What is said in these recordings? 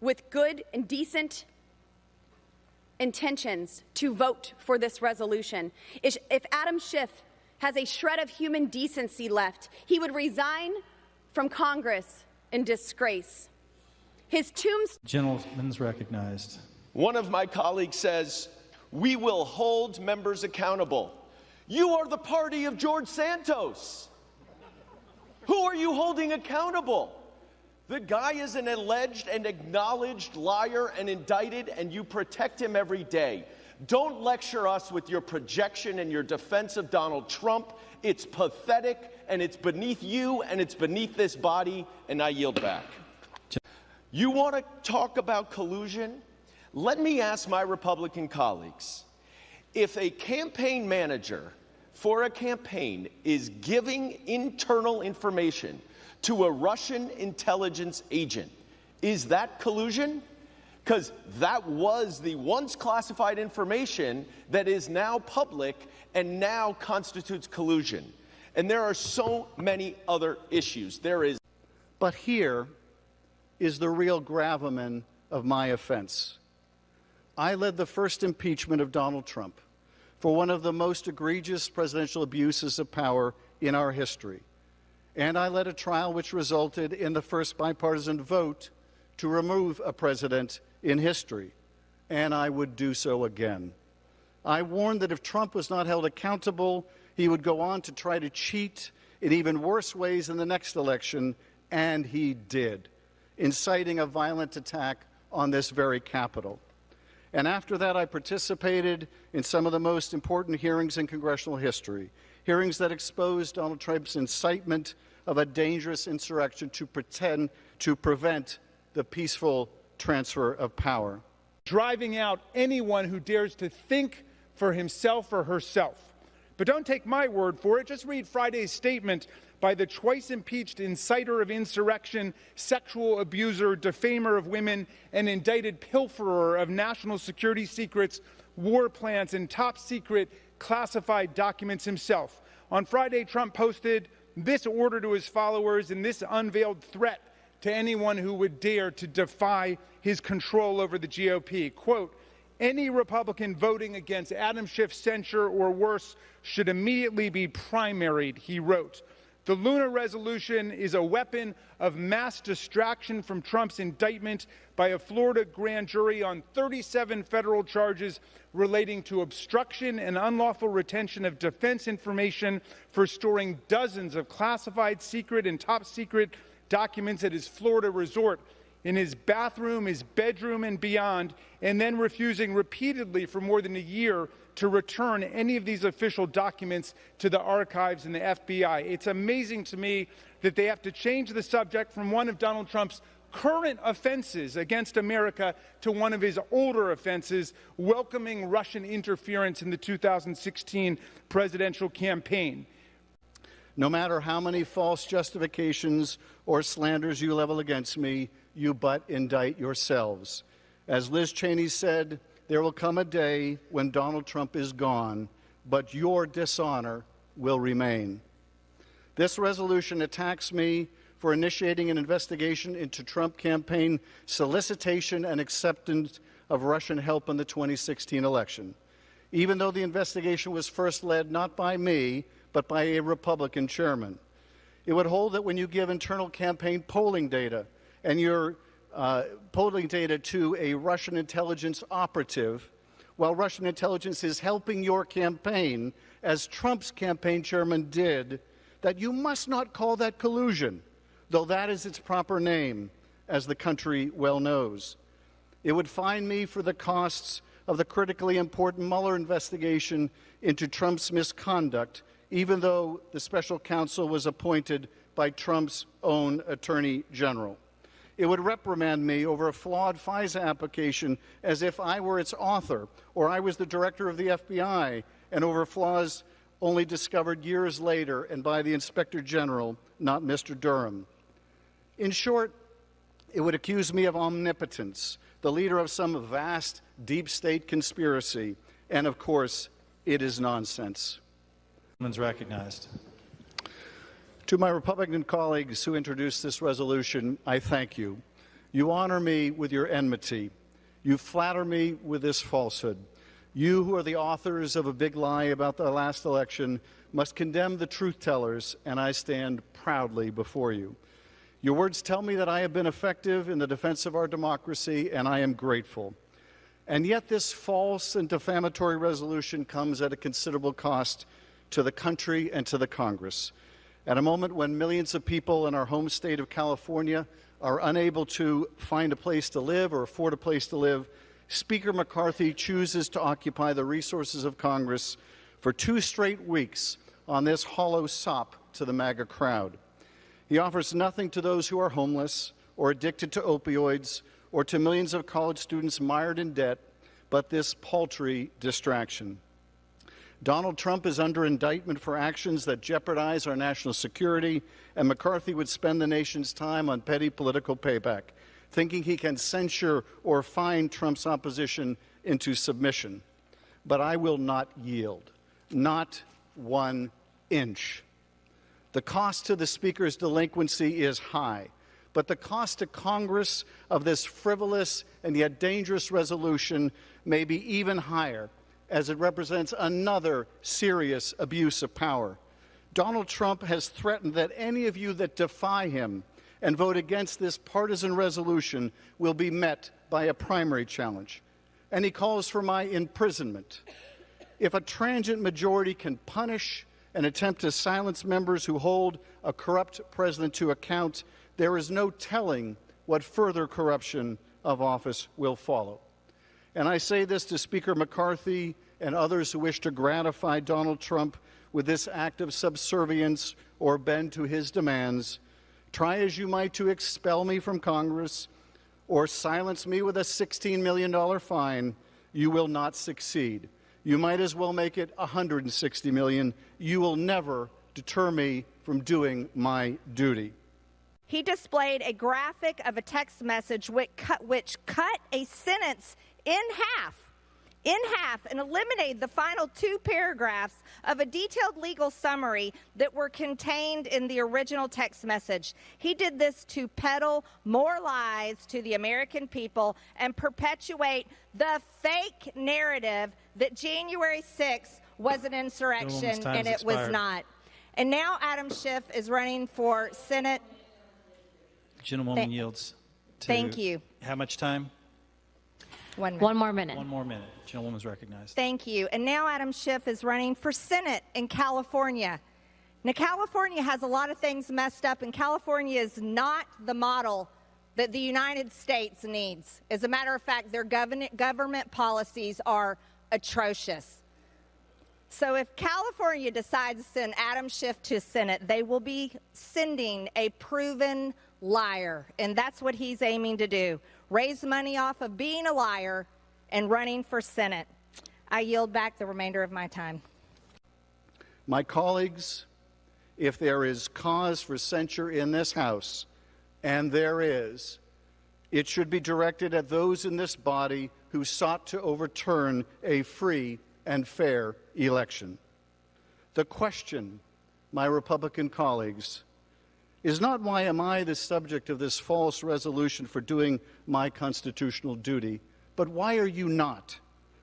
with good and decent intentions to vote for this resolution. If Adam Schiff has a shred of human decency left, he would resign from Congress in disgrace. His tombstone. Gentleman's recognized. One of my colleagues says, "We will hold members accountable." You are the party of George Santos. Who are you holding accountable? The guy is an alleged and acknowledged liar and indicted, and you protect him every day. Don't lecture us with your projection and your defense of Donald Trump. It's pathetic, and it's beneath you, and it's beneath this body, and I yield back. You want to talk about collusion? Let me ask my Republican colleagues, if a campaign manager for a campaign is giving internal information to a Russian intelligence agent, is that collusion? Because that was the once classified information that is now public and now constitutes collusion. And there are so many other issues. But here is the real gravamen of my offense. I led the first impeachment of Donald Trump for one of the most egregious presidential abuses of power in our history. And I led a trial which resulted in the first bipartisan vote to remove a president in history. And I would do so again. I warned that if Trump was not held accountable, he would go on to try to cheat in even worse ways in the next election, and he did, inciting a violent attack on this very Capitol. And after that, I participated in some of the most important hearings in congressional history, hearings that exposed Donald Trump's incitement of a dangerous insurrection to prevent the peaceful transfer of power. Driving out anyone who dares to think for himself or herself. But don't take my word for it. Just read Friday's statement by the twice-impeached inciter of insurrection, sexual abuser, defamer of women, and indicted pilferer of national security secrets, war plans, and top-secret classified documents himself. On Friday, Trump posted this order to his followers and this unveiled threat to anyone who would dare to defy his control over the GOP. Quote, "Any Republican voting against Adam Schiff's censure or worse should immediately be primaried," he wrote. The Luna resolution is a weapon of mass distraction from Trump's indictment by a Florida grand jury on 37 federal charges relating to obstruction and unlawful retention of defense information for storing dozens of classified, secret, and top-secret documents at his Florida resort, in his bathroom, his bedroom, and beyond, and then refusing repeatedly for more than a year to return any of these official documents to the archives and the FBI. It's amazing to me that they have to change the subject from one of Donald Trump's current offenses against America to one of his older offenses, welcoming Russian interference in the 2016 presidential campaign. No matter how many false justifications or slanders you level against me, you but indict yourselves. As Liz Cheney said, there will come a day when Donald Trump is gone, but your dishonor will remain. This resolution attacks me for initiating an investigation into Trump campaign solicitation and acceptance of Russian help in the 2016 election, even though the investigation was first led not by me, but by a Republican chairman. It would hold that when you give internal campaign polling data and your polling data to a Russian intelligence operative, while Russian intelligence is helping your campaign, as Trump's campaign chairman did, that you must not call that collusion, though that is its proper name, as the country well knows. It would fine me for the costs of the critically important Mueller investigation into Trump's misconduct, even though the special counsel was appointed by Trump's own attorney general. It would reprimand me over a flawed FISA application as if I were its author or I was the director of the FBI, and over flaws only discovered years later and by the Inspector General, not Mr. Durham. In short, it would accuse me of omnipotence, the leader of some vast deep state conspiracy, and of course, it is nonsense. Recognized. To my Republican colleagues who introduced this resolution, I thank you. You honor me with your enmity. You flatter me with this falsehood. You who are the authors of a big lie about the last election must condemn the truth-tellers, and I stand proudly before you. Your words tell me that I have been effective in the defense of our democracy, and I am grateful. And yet this false and defamatory resolution comes at a considerable cost to the country and to the Congress. At a moment when millions of people in our home state of California are unable to find a place to live or afford a place to live, Speaker McCarthy chooses to occupy the resources of Congress for 2 straight weeks on this hollow sop to the MAGA crowd. He offers nothing to those who are homeless or addicted to opioids or to millions of college students mired in debt, but this paltry distraction. Donald Trump is under indictment for actions that jeopardize our national security, and McCarthy would spend the nation's time on petty political payback, thinking he can censure or fine Trump's opposition into submission. But I will not yield, not 1 inch. The cost to the Speaker's delinquency is high, but the cost to Congress of this frivolous and yet dangerous resolution may be even higher, as it represents another serious abuse of power. Donald Trump has threatened that any of you that defy him and vote against this partisan resolution will be met by a primary challenge. And he calls for my imprisonment. If a transient majority can punish and attempt to silence members who hold a corrupt president to account, there is no telling what further corruption of office will follow. And I say this to Speaker McCarthy and others who wish to gratify Donald Trump with this act of subservience or bend to his demands. Try as you might to expel me from Congress or silence me with a $16 million fine, you will not succeed. You might as well make it $160 million. You will never deter me from doing my duty. He displayed a graphic of a text message which cut a sentence in half, and eliminated the final 2 paragraphs of a detailed legal summary that were contained in the original text message. He did this to peddle more lies to the American people and perpetuate the fake narrative that January 6th was an insurrection, and it was not. And now Adam Schiff is running for Senate. Gentlewoman yields to... Thank you. How much time? 1 minute. 1 more minute. 1 more minute. Gentlewoman's recognized. Thank you. And now Adam Schiff is running for Senate in California. Now, California has a lot of things messed up, and California is not the model that the United States needs. As a matter of fact, their government policies are atrocious. So if California decides to send Adam Schiff to Senate, they will be sending a proven liar, and that's what he's aiming to do. Raise money off of being a liar and running for Senate. I yield back the remainder of my time. My colleagues, if there is cause for censure in this House, and there is, it should be directed at those in this body who sought to overturn a free and fair election. The question, my Republican colleagues, is not why am I the subject of this false resolution for doing my constitutional duty, but why are you not?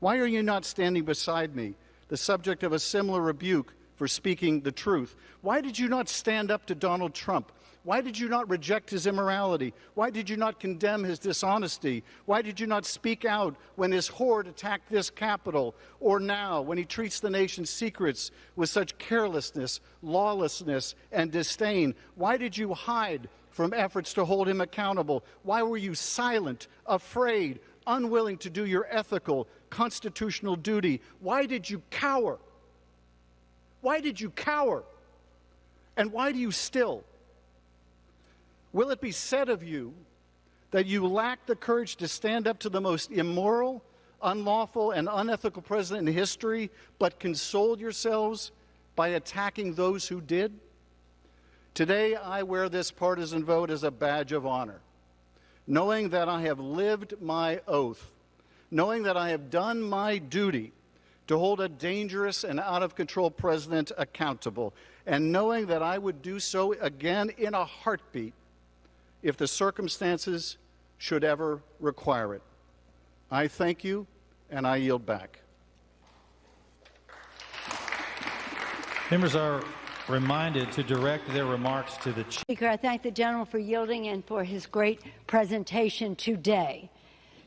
Why are you not standing beside me, the subject of a similar rebuke for speaking the truth? Why did you not stand up to Donald Trump? Why did you not reject his immorality? Why did you not condemn his dishonesty? Why did you not speak out when his horde attacked this Capitol, or now when he treats the nation's secrets with such carelessness, lawlessness, and disdain? Why did you hide from efforts to hold him accountable? Why were you silent, afraid, unwilling to do your ethical, constitutional duty? Why did you cower? Why did you cower? And why do you still? Will it be said of you that you lack the courage to stand up to the most immoral, unlawful, and unethical president in history, but consoled yourselves by attacking those who did? Today, I wear this partisan vote as a badge of honor, knowing that I have lived my oath, knowing that I have done my duty to hold a dangerous and out-of-control president accountable, and knowing that I would do so again in a heartbeat if the circumstances should ever require it. I thank you, and I yield back. Members are reminded to direct their remarks to the Chief. Speaker, I thank the gentleman for yielding and for his great presentation today.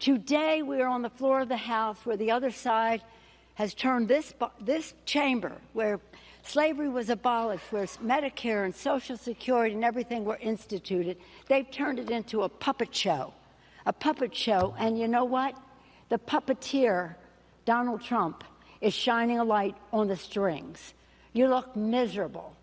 Today, we are on the floor of the House where the other side has turned this chamber, where slavery was abolished, where Medicare and Social Security and everything were instituted, they've turned it into a puppet show. A puppet show. And you know what? The puppeteer, Donald Trump, is shining a light on the strings. You look miserable.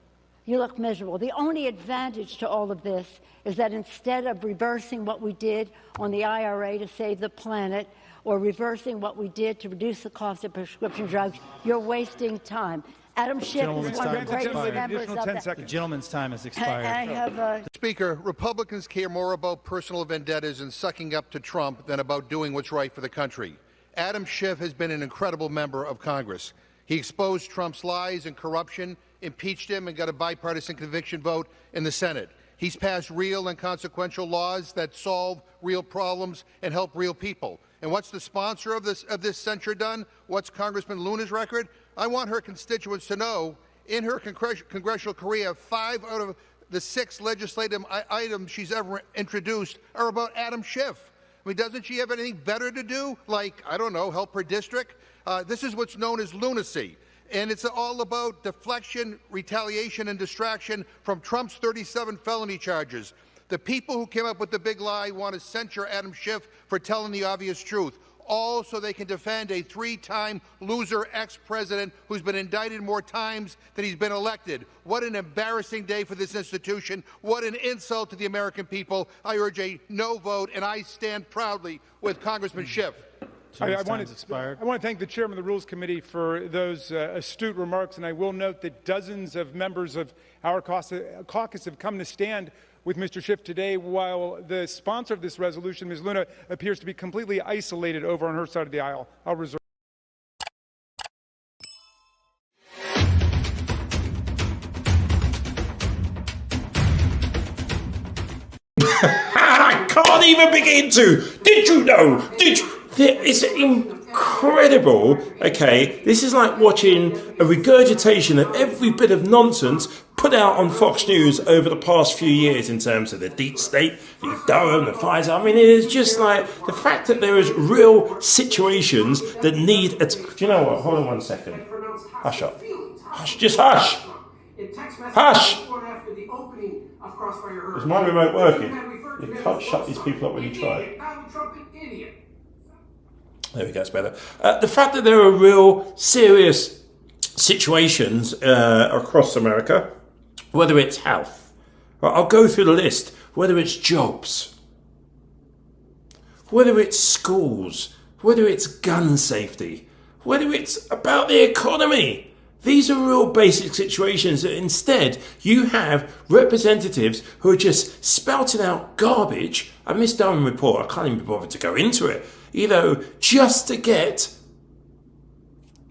You look miserable. The only advantage to all of this is that instead of reversing what we did on the IRA to save the planet, or reversing what we did to reduce the cost of prescription drugs, you're wasting time. Adam Schiff is one of the greatest members of that. The gentleman's time has expired. Speaker, Republicans care more about personal vendettas and sucking up to Trump than about doing what's right for the country. Adam Schiff has been an incredible member of Congress. He exposed Trump's lies and corruption, impeached him, and got a bipartisan conviction vote in the Senate. He's passed real and consequential laws that solve real problems and help real people. And what's the sponsor of this censure done? What's Congressman Luna's record? I want her constituents to know, in her congressional career, 5 out of the 6 legislative items she's ever introduced are about Adam Schiff. I mean, doesn't she have anything better to do? Like, I don't know, help her district? This is what's known as lunacy. And it's all about deflection, retaliation, and distraction from Trump's 37 felony charges. The people who came up with the big lie want to censure Adam Schiff for telling the obvious truth, all so they can defend a 3-time loser ex-president who's been indicted more times than he's been elected. What an embarrassing day for this institution. What an insult to the American people. I urge a no vote, and I stand proudly with Congressman Schiff. I want to thank the chairman of the Rules Committee for those astute remarks, and I will note that dozens of members of our caucus have come to stand with Mr. Schiff today, while the sponsor of this resolution, Ms. Luna, appears to be completely isolated over on her side of the aisle. I'll reserve. I can't even begin to. Did you know? It's incredible. Okay, this is like watching a regurgitation of every bit of nonsense put out on Fox News over the past few years in terms of the deep state, the Durham, the Pfizer. I mean, it is just like the fact that there is real situations that need a... Do you know what? Hold on one second. Hush up. Hush. Just hush. Hush. Is my remote working? You can't shut these people up when you try. There we go, it's better. The fact that there are real serious situations across America, whether it's health, I'll go through the list, whether it's jobs, whether it's schools, whether it's gun safety, whether it's about the economy. These are real basic situations that instead you have representatives who are just spouting out garbage. I missed Durham report, I can't even be bothered to go into it. You know, just to get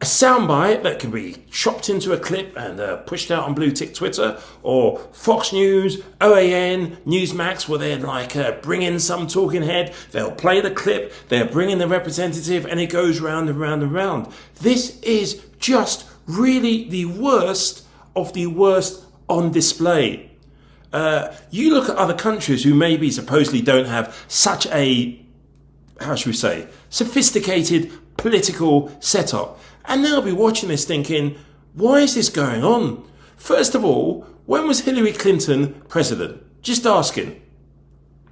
a soundbite that can be chopped into a clip and pushed out on blue tick Twitter, or Fox News, OAN, Newsmax, where they're like bring in some talking head, they'll play the clip, they'll bring in the representative, and it goes round and round and round. This is just really the worst of the worst on display. You look at other countries who maybe supposedly don't have such a, how should we say, sophisticated political setup. And they'll be watching this thinking, why is this going on? First of all, when was Hillary Clinton president? Just asking.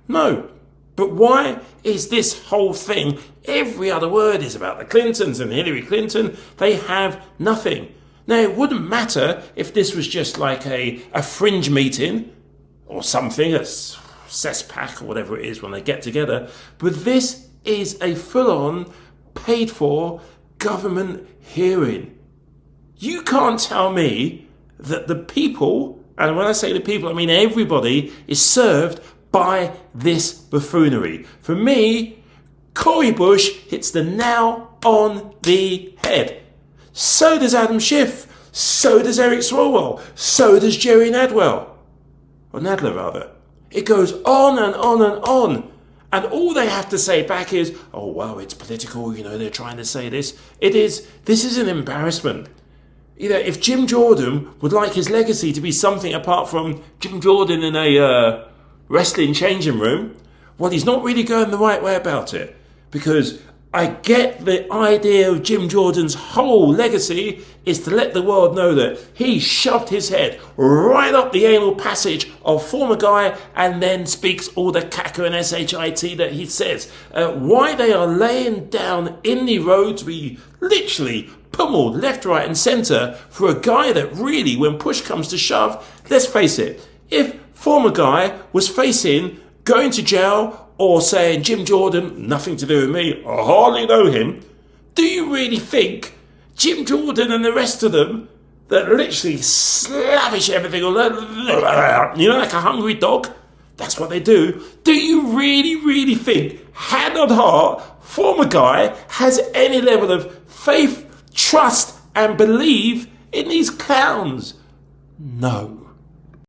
No. But why is this whole thing, every other word is about the Clintons and Hillary Clinton, they have nothing. Now, it wouldn't matter if this was just like a fringe meeting or something, a CESPAC or whatever it is when they get together, but this is a full-on, paid-for government hearing. You can't tell me that the people, and when I say the people, I mean everybody, is served by this buffoonery. For me, Cori Bush hits the nail on the head. So does Adam Schiff. So does Eric Swalwell. So does Jerry Nadler. Or Nadler, rather. It goes on and on and on. And all they have to say back is, oh, well, it's political, they're trying to say this. This is an embarrassment. If Jim Jordan would like his legacy to be something apart from Jim Jordan in a wrestling changing room, well, he's not really going the right way about it. Because I get the idea of Jim Jordan's whole legacy is to let the world know that he shoved his head right up the anal passage of former guy and then speaks all the caca and shit that he says. Why they are laying down in the roads, we literally pummeled left, right and centre for a guy that really, when push comes to shove, let's face it, if former guy was facing going to jail or saying, Jim Jordan, nothing to do with me, I hardly know him, do you really think Jim Jordan and the rest of them that literally slavish everything, like a hungry dog? That's what they do. Do you really, really think, hand on heart, former guy has any level of faith, trust and believe in these clowns? No.